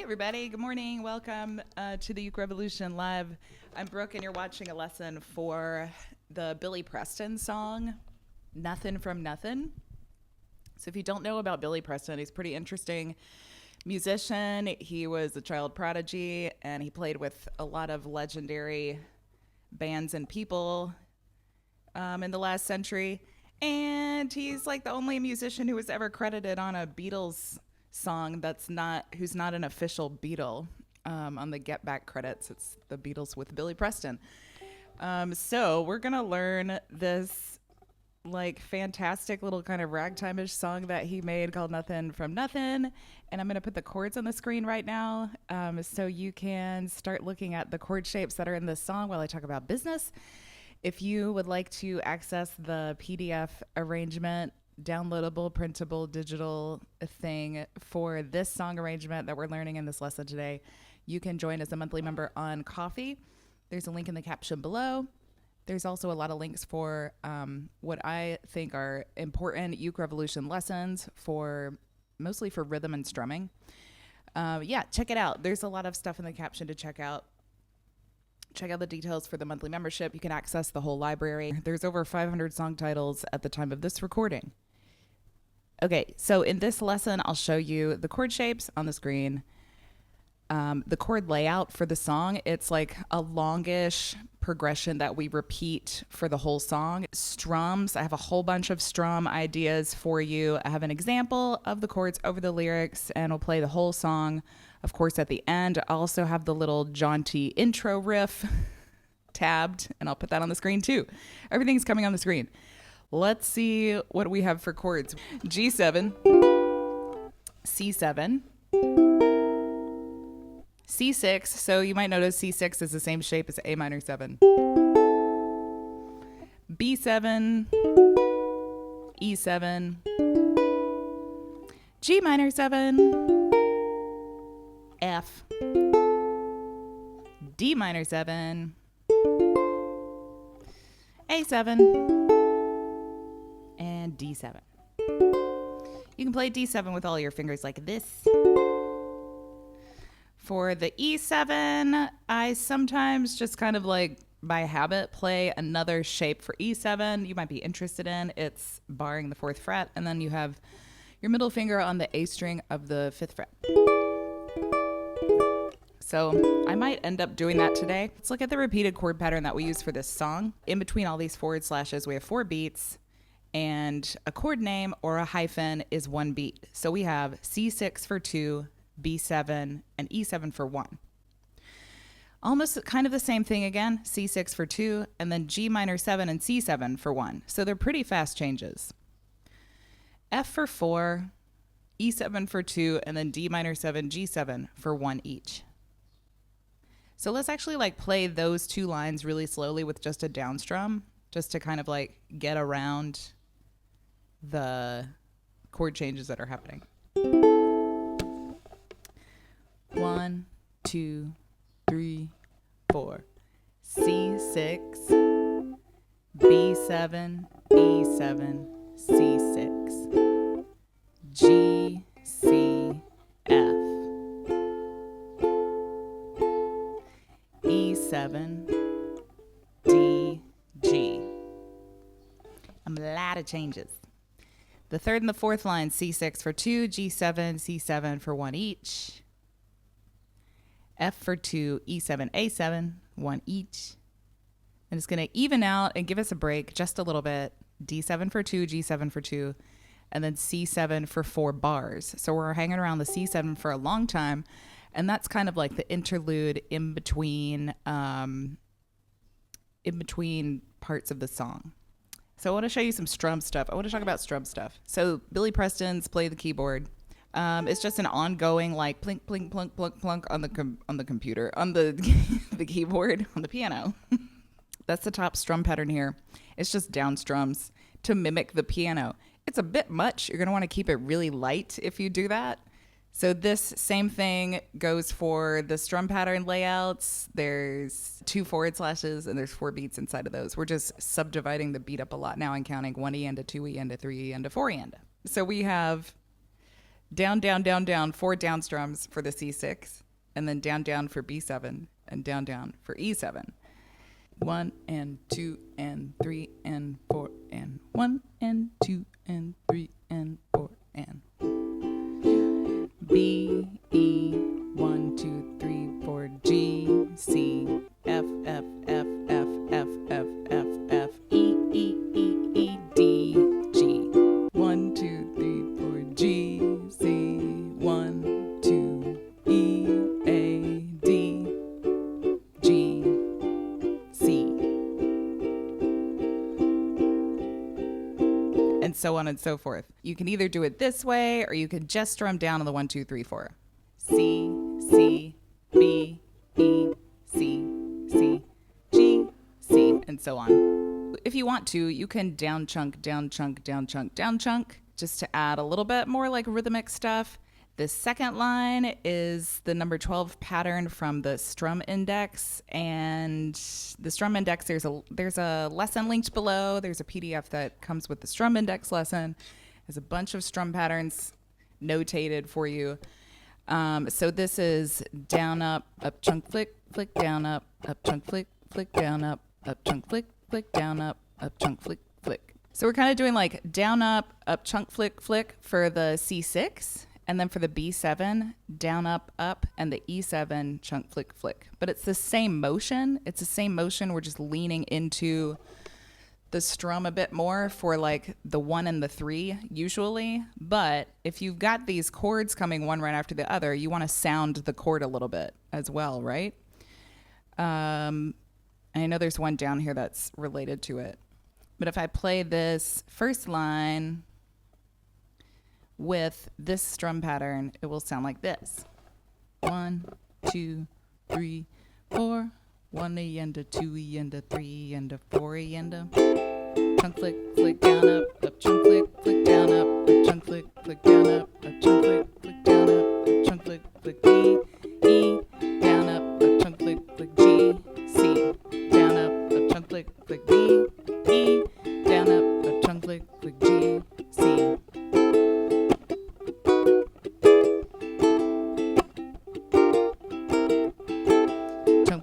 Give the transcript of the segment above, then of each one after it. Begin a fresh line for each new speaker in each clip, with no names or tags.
everybody. Good morning. Welcome to the Uke Revolution Live. I'm Brooke, and you're watching a lesson for the Billy Preston song, Nothing from Nothing. So if you don't know about Billy Preston, he's a pretty interesting musician. He was a child prodigy, and he played with a lot of legendary bands and people in the last century. And he's like the only musician who was ever credited on a Beatles song who's not an official Beatle. On the Get Back credits, it's the Beatles with Billy Preston. So we're gonna learn this like fantastic little kind of ragtime-ish song that he made called Nothing from Nothing, and I'm gonna put the chords on the screen right now, so you can start looking at the chord shapes that are in this song while I talk about business. If you would like to access the PDF arrangement, downloadable, printable, digital thing for this song arrangement that we're learning in this lesson today, you can join as a monthly member on Ko-fi. There's a link in the caption below. There's also a lot of links for what I think are important Uke Revolution lessons mostly for rhythm and strumming. Check it out. There's a lot of stuff in the caption to check out. Check out the details for the monthly membership. You can access the whole library. There's over 500 song titles at the time of this recording. Okay, so in this lesson, I'll show you the chord shapes on the screen. The chord layout for the song, it's like a longish progression that we repeat for the whole song. Strums, I have a whole bunch of strum ideas for you. I have an example of the chords over the lyrics, and we'll play the whole song, of course, at the end. I also have the little jaunty intro riff tabbed, and I'll put that on the screen too. Everything's coming on the screen. Let's see what we have for chords. G7, C7, C6, so you might notice C6 is the same shape as A minor 7. B7, E7, G minor 7, F, D minor 7, A7, and D7. You can play D7 with all your fingers like this. For the E7, I sometimes just kind of like by habit play another shape for E7 you might be interested in. It's barring the 4th fret, and then you have your middle finger on the A string of the 5th fret. So I might end up doing that today. Let's look at the repeated chord pattern that we use for this song. In between all these forward slashes, we have 4 beats, and a chord name or a hyphen is 1 beat. So we have C6 for 2, B7, and E7 for 1. Almost kind of the same thing again, C6 for 2, and then G minor 7 and C7 for 1. So they're pretty fast changes. F for 4, E7 for 2, and then D minor 7, G7 for 1 each. So let's actually like play those 2 lines really slowly with just a down strum, just to kind of like get around the chord changes that are happening. 1, 2, 3, 4. C6, B7, E7, C6, G, C, F, E7, D, G. A lot of changes. The 3rd and the 4th line, C6 for 2, G7, C7 for 1 each. F for 2, E7, A7, 1 each. And it's going to even out and give us a break just a little bit. D7 for 2, G7 for 2, and then C7 for 4 bars. So we're hanging around the C7 for a long time, and that's kind of like the interlude in between parts of the song. So I want to show you some strum stuff. I want to talk about strum stuff. So Billy Preston's Play the Keyboard. It's just an ongoing like plink, plink, plunk, plunk, plunk on the computer, on the the keyboard, on the piano. That's the top strum pattern here. It's just down strums to mimic the piano. It's a bit much. You're going to want to keep it really light if you do that. So this same thing goes for the strum pattern layouts. There's 2 forward slashes and there's 4 beats inside of those. We're just subdividing the beat up a lot now and counting 1 E and a 2 E and a 3 E and a 4 E and. So we have down, down, down, down, 4 down strums for the C6, and then down, down for B7, and down, down for E7. 1 and 2 and 3 and 4 and 1 and 2 and 3 and 4 and B, E, 1, 2, 3, 4, G, C, F, F, F, F, F, F, F, F, E, E, E, E, D, G. 1, 2, 3, 4, G, C, 1, 2, E, A, D, G, C. And so on and so forth. You can either do it this way or you can just strum down on the 1, 2, 3, 4. C, C, B, E, C, C, G, C, and so on. If you want to, you can down chunk, down chunk, down chunk, down chunk, just to add a little bit more like rhythmic stuff. The second line is the number 12 pattern from the strum index, and the strum index, there's a lesson linked below. There's a PDF that comes with the strum index lesson. There's a bunch of strum patterns notated for you. So this is down, up chunk, flick, flick, down, up chunk, flick, flick, down, up chunk, flick, flick, down, up chunk, flick, flick. So we're kind of doing like down, up chunk, flick, flick for the C6. And then for the B7, down, up, and the E7, chunk, flick, flick. But it's the same motion. It's the same motion. We're just leaning into the strum a bit more for like the 1 and the 3 usually. But if you've got these chords coming one right after the other, you want to sound the chord a little bit as well, right? I know there's one down here that's related to it. But if I play this first line with this strum pattern, it will sound like this. 1, 2, 3, 4. 1 a and a 2 a and a 3 and a 4 a and a chunk, flick, flick, down, up chunk, flick, flick, down, up chunk, flick, flick, down, up chunk, flick, flick, down, up chunk, flick, flick, E, E, down, up chunk, flick, flick, G, C, down, up chunk, flick, flick, B, E, down, up chunk, flick, flick, G, C.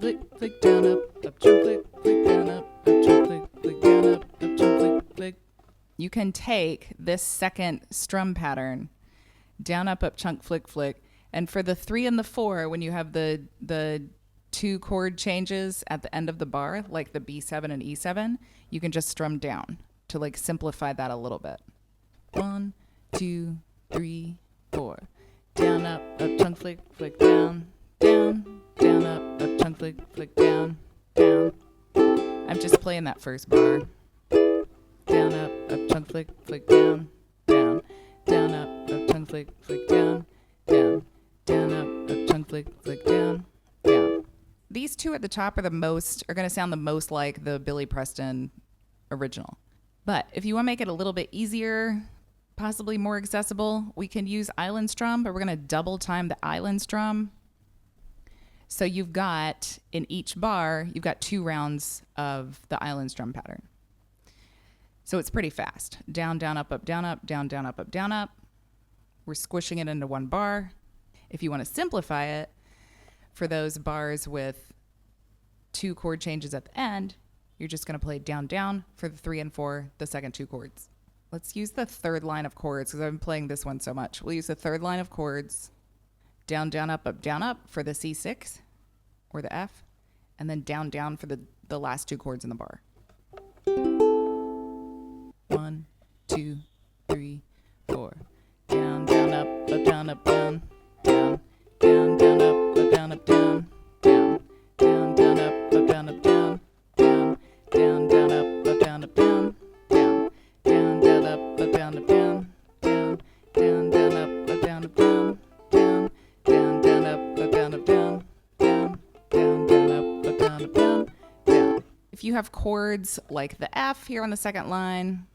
Flick, flick, down, up chunk, flick, flick, down, up chunk, flick, flick, down, up chunk, flick, flick. You can take this second strum pattern, down, up chunk, flick, flick, and for the 3 and the 4, when you have the 2 chord changes at the end of the bar, like the B7 and E7, you can just strum down to like simplify that a little bit. 1, 2, 3, 4. Down, up chunk, flick, flick, down, down, down, up chunk, flick, flick, down, down. I'm just playing that first bar. Down, up chunk, flick, flick, down, down, down, up chunk, flick, flick, down, down, down, up chunk, flick, flick, down, down. These two at the top are going to sound the most like the Billy Preston original. But if you want to make it a little bit easier, possibly more accessible, we can use island strum, but we're going to double time the island strum. So you've got, in each bar, you've got 2 rounds of the island strum pattern. So it's pretty fast. Down, down, up, down, down, up, down, up. We're squishing it into one bar. If you want to simplify it, for those bars with 2 chord changes at the end, you're just going to play down, down for the 3 and 4, the second 2 chords. Let's use the third line of chords because I've been playing this one so much. We'll use the third line of chords. Down, down, up for the C6 or the F, and then down, down for the last 2 chords in the bar. 1, 2, 3, 4. Down, down, up, down, down, down, down, down, up, down, down, down, down, down, up, down, down, down, down, down, up, down, down, down, down, down, up, down, down, down, down, down, up, down, down, down, down, down, up, down, down, down, down, up, down, down, down. If you have chords like the F here on the second line,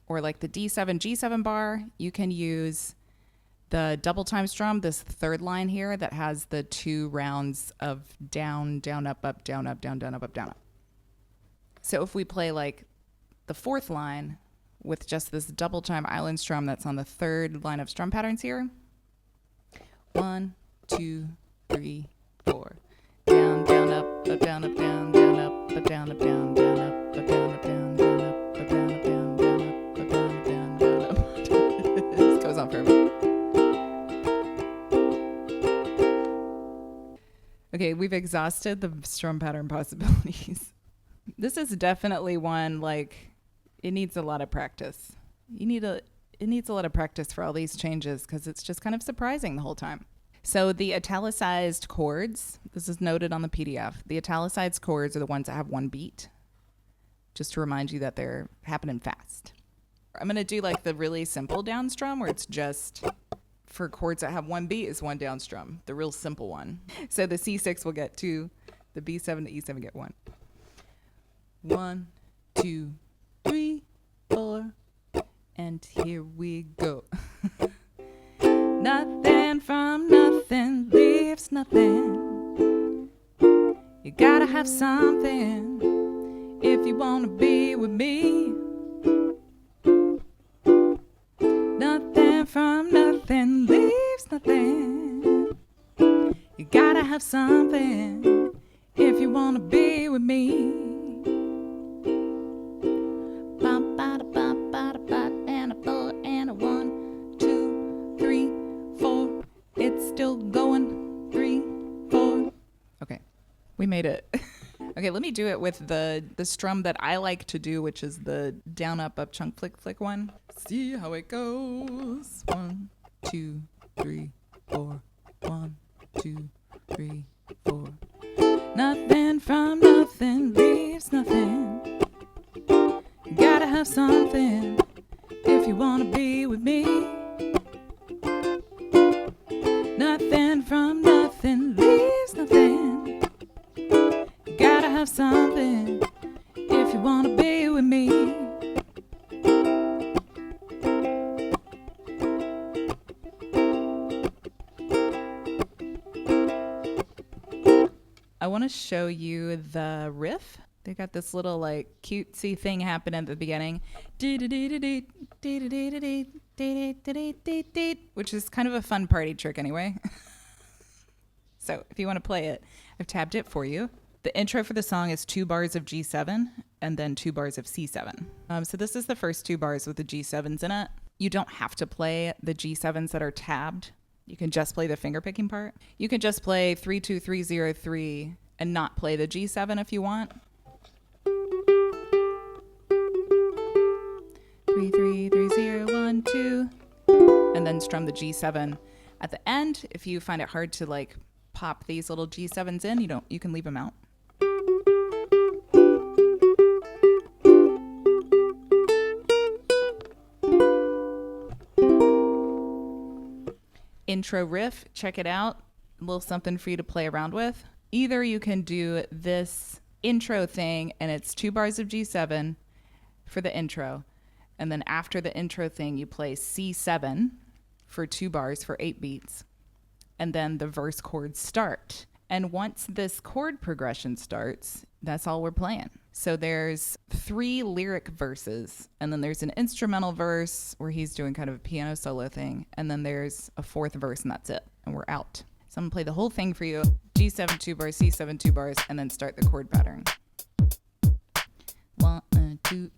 or like the D7, G7 bar, you can use the double time strum, this third line here that has the 2 rounds of down, down, up, down, down, up, down, up. So if we play like the 4th line with just this double time island strum that's on the 3rd line of strum patterns here, 1, 2, 3, 4. Down, down, up, down, up, down, down, up, down, up, down, down, up, down, up, down, down, up, down, up, down, down, up, down, up, down, down, up. This goes on forever. Okay, we've exhausted the strum pattern possibilities. This is definitely one, like, it needs a lot of practice. It needs a lot of practice for all these changes because it's just kind of surprising the whole time. So the italicized chords, this is noted on the PDF. The italicized chords are the ones that have one beat, just to remind you that they're happening fast. I'm going to do like the really simple down strum where it's just for chords that have one beat is one down strum, the real simple one. So the C6 will get 2, the B7 to E7 get 1. 1, 2, 3, 4, and here we go. Nothing from nothing leaves nothing. You gotta have something if you wanna be with me. Nothing from nothing leaves nothing. You gotta have something if you wanna be with me. And a 4 and a 1, 2, 3, 4. It's still going. 3, 4. Okay, we made it. Okay, let me do it with the strum that I like to do, which is the down, up, up, chunk, flick, flick one. See how it goes. 1, 2, 3, 4. 1, 2, 3, 4. Nothing from nothing leaves nothing. You gotta have something if you wanna be with me. Nothing from nothing leaves nothing. You gotta have something if you wanna be with me. I want to show you the riff. They got this little like cutesy thing happening at the beginning, which is kind of a fun party trick anyway. So if you want to play it, I've tabbed it for you. The intro for the song is 2 bars of G7 and then 2 bars of C7. So this is the first 2 bars with the G7s in it. You don't have to play the G7s that are tabbed. You can just play the finger picking part. You can just play 3 2 3 0 3 and not play the G7 if you want. 3 3 3 0 1 2, and then strum the G7 at the end. If you find it hard to like pop these little G7s in, you can leave them out. Intro riff, check it out. A little something for you to play around with. Either you can do this intro thing and it's 2 bars of G7 for the intro. And then after the intro thing, you play C7 for 2 bars for 8 beats. And then the verse chords start. And once this chord progression starts, that's all we're playing. So there's 3 lyric verses, and then there's an instrumental verse where he's doing kind of a piano solo thing, and then there's a 4th verse, and that's it, and we're out. So I'm gonna play the whole thing for you. G7 2 bars, C7 2 bars, and then start the chord pattern. 1 2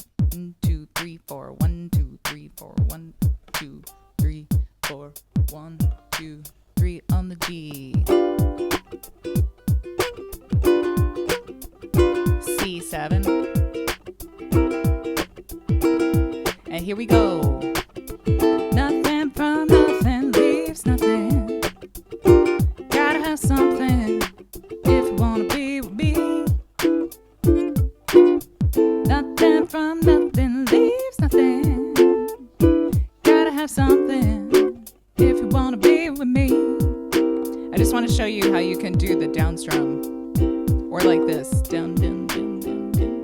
2 3 4 1 2 3 4 1 2 3 4 1 2 3 on the G. C7. And here we go. Nothing from nothing leaves nothing. Gotta have something if you wanna be with me. Nothing from nothing leaves nothing. Gotta have something if you wanna be with me. I just want to show you how you can do the down strum. Or like this. Down, down, down, down, down.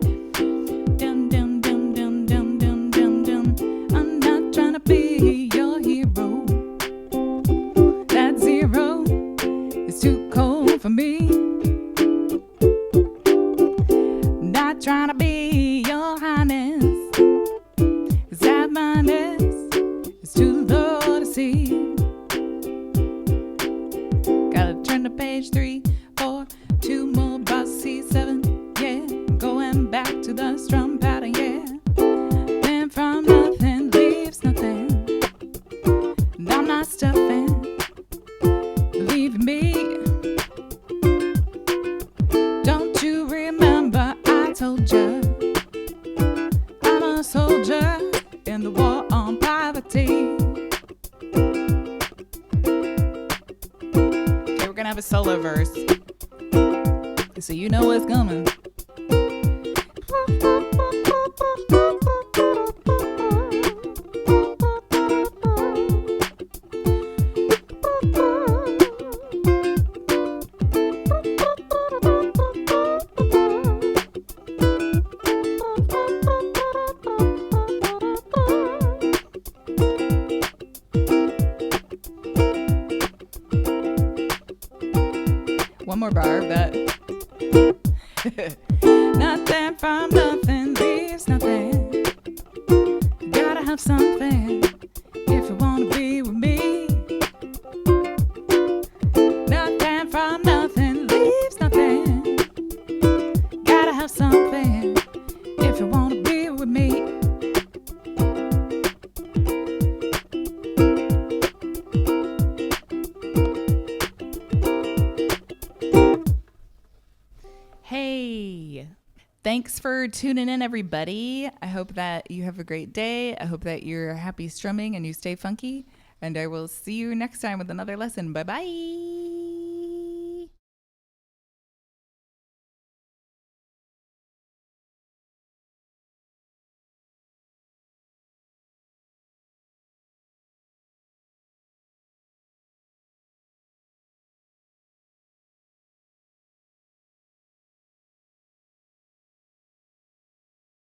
Down, down, down, down, down, down, down, down. I'm not trying to be your hero. That 0 is too cold for me. Not trying to be your highness. 'Cause that minus is too low to see. H 3, 4, 2 more bars, C7, yeah. I'm going back to the strum pattern, yeah. Then from nothing leaves nothing. And I'm not stuffing, leave me. Don't you remember I told you I'm a soldier in the war on poverty. Okay, we're gonna have a solo verse, so you know what's coming. One more bar of that. Nothing from nothing leaves nothing. Gotta have something if you wanna be with me. Nothing from nothing leaves nothing. Gotta have something if you wanna be with me. Hey, thanks for tuning in, everybody. I hope that you have a great day. I hope that you're happy strumming and you stay funky. And I will see you next time with another lesson. Bye-bye.